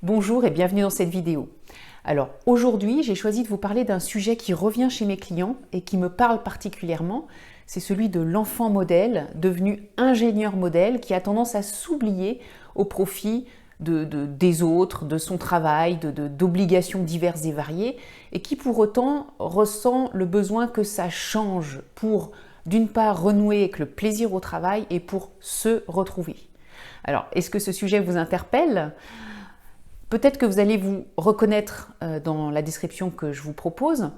Bonjour et bienvenue dans cette vidéo. Alors aujourd'hui, j'ai choisi de vous parler d'un sujet qui revient chez mes clients et qui me parle particulièrement. C'est celui de l'enfant modèle devenu ingénieur modèle qui a tendance à s'oublier au profit des autres, de son travail, d'obligations diverses et variées et qui pour autant ressent le besoin que ça change pour d'une part renouer avec le plaisir au travail et pour se retrouver. Alors, est-ce que ce sujet vous interpelle ? Peut-être que vous allez vous reconnaître dans la description que je vous propose.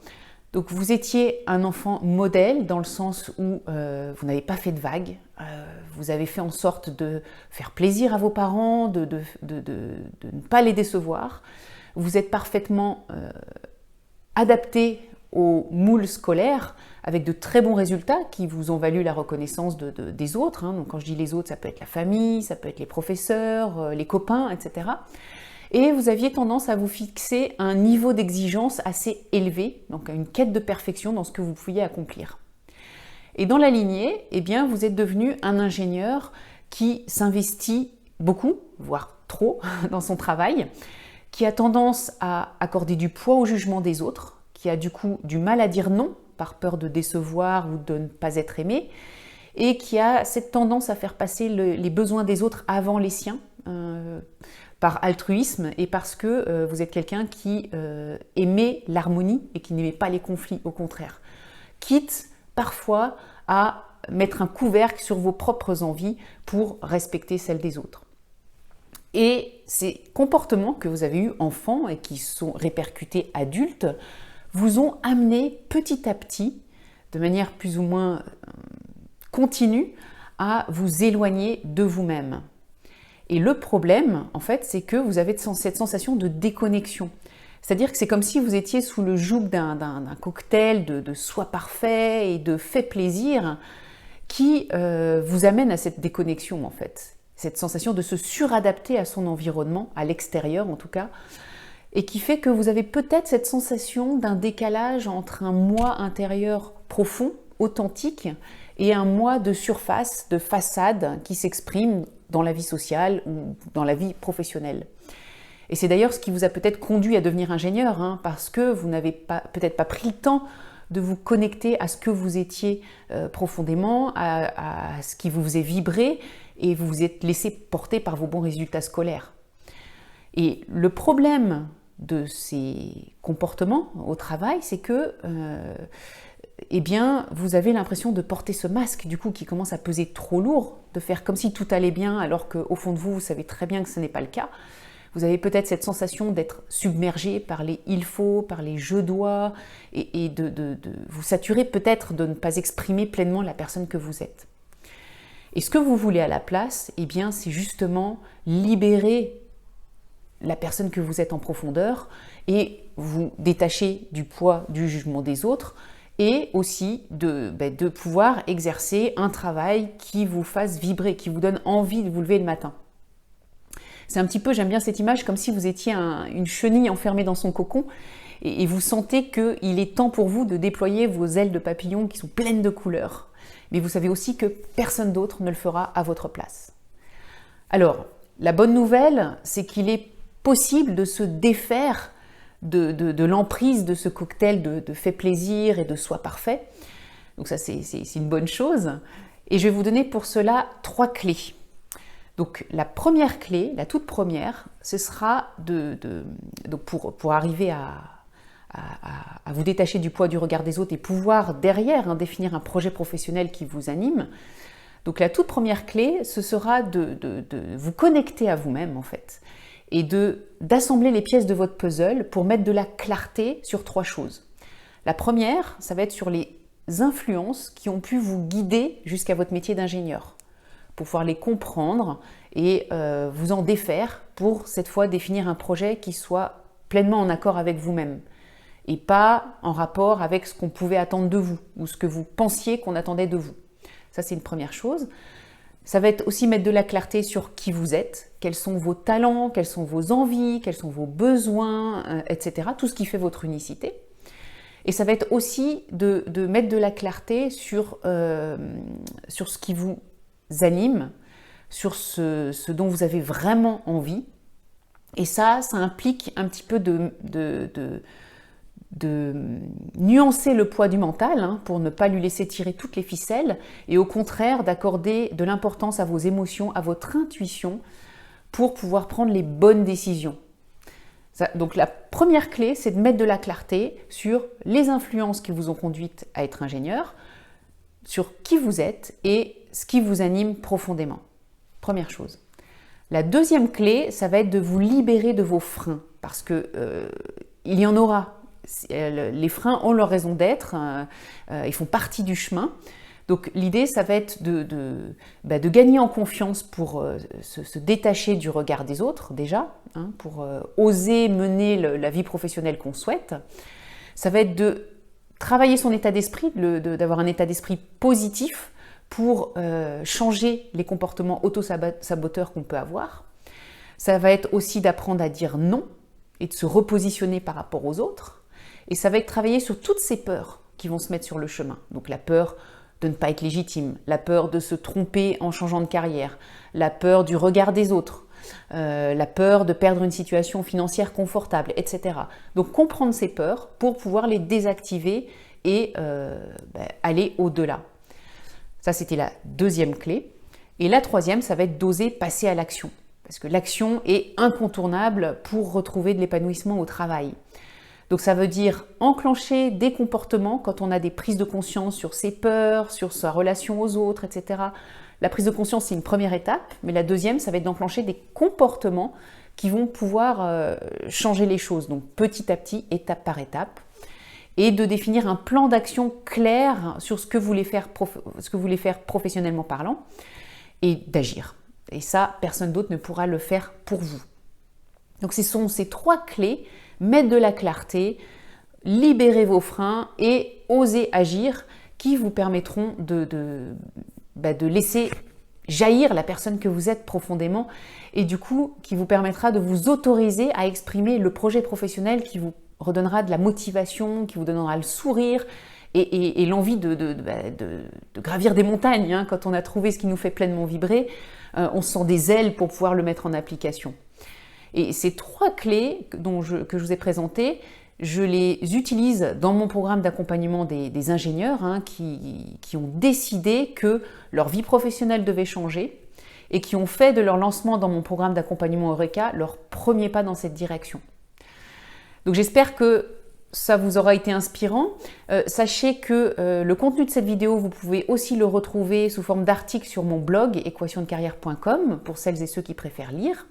Donc vous étiez un enfant modèle dans le sens où vous n'avez pas fait de vagues, vous avez fait en sorte de faire plaisir à vos parents, de ne pas les décevoir. Vous êtes parfaitement adapté au moule scolaire avec de très bons résultats qui vous ont valu la reconnaissance des autres. Donc quand je dis les autres, ça peut être la famille, ça peut être les professeurs, les copains, etc. Et vous aviez tendance à vous fixer un niveau d'exigence assez élevé, donc une quête de perfection dans ce que vous pouviez accomplir. Et dans la lignée, eh bien, vous êtes devenu un ingénieur qui s'investit beaucoup, voire trop, dans son travail, qui a tendance à accorder du poids au jugement des autres, qui a du coup du mal à dire non par peur de décevoir ou de ne pas être aimé, et qui a cette tendance à faire passer les besoins des autres avant les siens, par altruisme et parce que vous êtes quelqu'un qui aimait l'harmonie et qui n'aimait pas les conflits, au contraire. Quitte parfois à mettre un couvercle sur vos propres envies pour respecter celles des autres. Et ces comportements que vous avez eus enfant et qui sont répercutés adultes vous ont amené petit à petit, de manière plus ou moins continue, à vous éloigner de vous-même. Et le problème, en fait, c'est que vous avez cette sensation de déconnexion. C'est-à-dire que c'est comme si vous étiez sous le joug d'un cocktail de soi parfait et de fait plaisir qui vous amène à cette déconnexion, en fait. Cette sensation de se suradapter à son environnement, à l'extérieur en tout cas, et qui fait que vous avez peut-être cette sensation d'un décalage entre un moi intérieur profond, authentique, et un moi de surface, de façade qui s'exprime dans la vie sociale ou dans la vie professionnelle. Et c'est d'ailleurs ce qui vous a peut-être conduit à devenir ingénieur, parce que vous n'avez peut-être pas pris le temps de vous connecter à ce que vous étiez profondément, à ce qui vous faisait vibrer, et vous vous êtes laissé porter par vos bons résultats scolaires. Et le problème de ces comportements au travail, c'est que eh bien, vous avez l'impression de porter ce masque, du coup, qui commence à peser trop lourd, de faire comme si tout allait bien, alors qu'au fond de vous, vous savez très bien que ce n'est pas le cas. Vous avez peut-être cette sensation d'être submergé par les « il faut », par les « je dois », et de vous saturer peut-être de ne pas exprimer pleinement la personne que vous êtes. Et ce que vous voulez à la place, eh bien, c'est justement libérer la personne que vous êtes en profondeur et vous détacher du poids du jugement des autres, et aussi de pouvoir exercer un travail qui vous fasse vibrer, qui vous donne envie de vous lever le matin. C'est un petit peu, j'aime bien cette image, comme si vous étiez une chenille enfermée dans son cocon et vous sentez qu'il est temps pour vous de déployer vos ailes de papillon qui sont pleines de couleurs. Mais vous savez aussi que personne d'autre ne le fera à votre place. Alors, la bonne nouvelle, c'est qu'il est possible de se défaire de l'emprise de ce cocktail de fait plaisir et de soi parfait. Donc ça, c'est une bonne chose. Et je vais vous donner pour cela 3 clés. Donc la première clé, la toute première, ce sera donc pour arriver à vous détacher du poids du regard des autres et pouvoir derrière définir un projet professionnel qui vous anime. Donc la toute première clé, ce sera de vous connecter à vous-même en fait, et d'assembler les pièces de votre puzzle pour mettre de la clarté sur 3 choses. La première, ça va être sur les influences qui ont pu vous guider jusqu'à votre métier d'ingénieur, pour pouvoir les comprendre et vous en défaire pour cette fois définir un projet qui soit pleinement en accord avec vous-même et pas en rapport avec ce qu'on pouvait attendre de vous ou ce que vous pensiez qu'on attendait de vous. Ça, c'est une première chose. Ça va être aussi mettre de la clarté sur qui vous êtes, quels sont vos talents, quelles sont vos envies, quels sont vos besoins, etc. Tout ce qui fait votre unicité. Et ça va être aussi de mettre de la clarté sur ce qui vous anime, sur ce dont vous avez vraiment envie, Et ça implique un petit peu de nuancer le poids du mental pour ne pas lui laisser tirer toutes les ficelles et au contraire d'accorder de l'importance à vos émotions, à votre intuition pour pouvoir prendre les bonnes décisions. Donc la première clé, c'est de mettre de la clarté sur les influences qui vous ont conduite à être ingénieur, sur qui vous êtes et ce qui vous anime profondément. Première chose. La deuxième clé, ça va être de vous libérer de vos freins parce que il y en aura. Les freins ont leur raison d'être, ils font partie du chemin. Donc l'idée, ça va être de gagner en confiance pour se détacher du regard des autres déjà, pour oser mener la vie professionnelle qu'on souhaite. Ça va être de travailler son état d'esprit, d'avoir un état d'esprit positif pour changer les comportements auto-saboteurs qu'on peut avoir. Ça va être aussi d'apprendre à dire non et de se repositionner par rapport aux autres. Et ça va être travailler sur toutes ces peurs qui vont se mettre sur le chemin. Donc la peur de ne pas être légitime, la peur de se tromper en changeant de carrière, la peur du regard des autres, la peur de perdre une situation financière confortable, etc. Donc comprendre ces peurs pour pouvoir les désactiver et aller au-delà. Ça, c'était la deuxième clé. Et la troisième, ça va être d'oser passer à l'action. Parce que l'action est incontournable pour retrouver de l'épanouissement au travail. Donc ça veut dire enclencher des comportements quand on a des prises de conscience sur ses peurs, sur sa relation aux autres, etc. La prise de conscience, c'est une première étape, mais la deuxième, ça va être d'enclencher des comportements qui vont pouvoir changer les choses. Donc petit à petit, étape par étape. Et de définir un plan d'action clair sur ce que vous voulez faire professionnellement parlant et d'agir. Et ça, personne d'autre ne pourra le faire pour vous. Donc ce sont ces trois clés: mettre de la clarté, libérer vos freins et oser agir, qui vous permettront de laisser jaillir la personne que vous êtes profondément et du coup qui vous permettra de vous autoriser à exprimer le projet professionnel qui vous redonnera de la motivation, qui vous donnera le sourire et l'envie de gravir des montagnes. Quand on a trouvé ce qui nous fait pleinement vibrer, on sent des ailes pour pouvoir le mettre en application. Et ces trois clés que je vous ai présentées, je les utilise dans mon programme d'accompagnement des ingénieurs qui ont décidé que leur vie professionnelle devait changer et qui ont fait de leur lancement dans mon programme d'accompagnement Eureka leur premier pas dans cette direction. Donc j'espère que ça vous aura été inspirant. Sachez que le contenu de cette vidéo, vous pouvez aussi le retrouver sous forme d'article sur mon blog équationdecarrière.com pour celles et ceux qui préfèrent lire.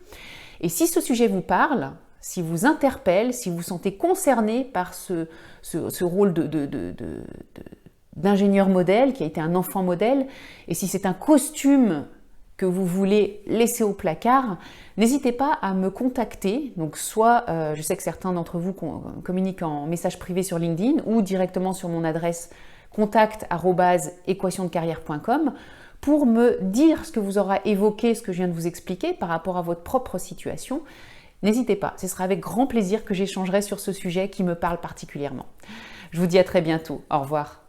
Et si ce sujet vous parle, si vous interpelle, si vous vous sentez concerné par ce rôle d'ingénieur modèle qui a été un enfant modèle, et si c'est un costume que vous voulez laisser au placard, n'hésitez pas à me contacter. Donc soit, je sais que certains d'entre vous communiquent en message privé sur LinkedIn ou directement sur mon adresse contact@équationdecarrière.com pour me dire ce que vous aura évoqué, ce que je viens de vous expliquer par rapport à votre propre situation. N'hésitez pas, ce sera avec grand plaisir que j'échangerai sur ce sujet qui me parle particulièrement. Je vous dis à très bientôt. Au revoir.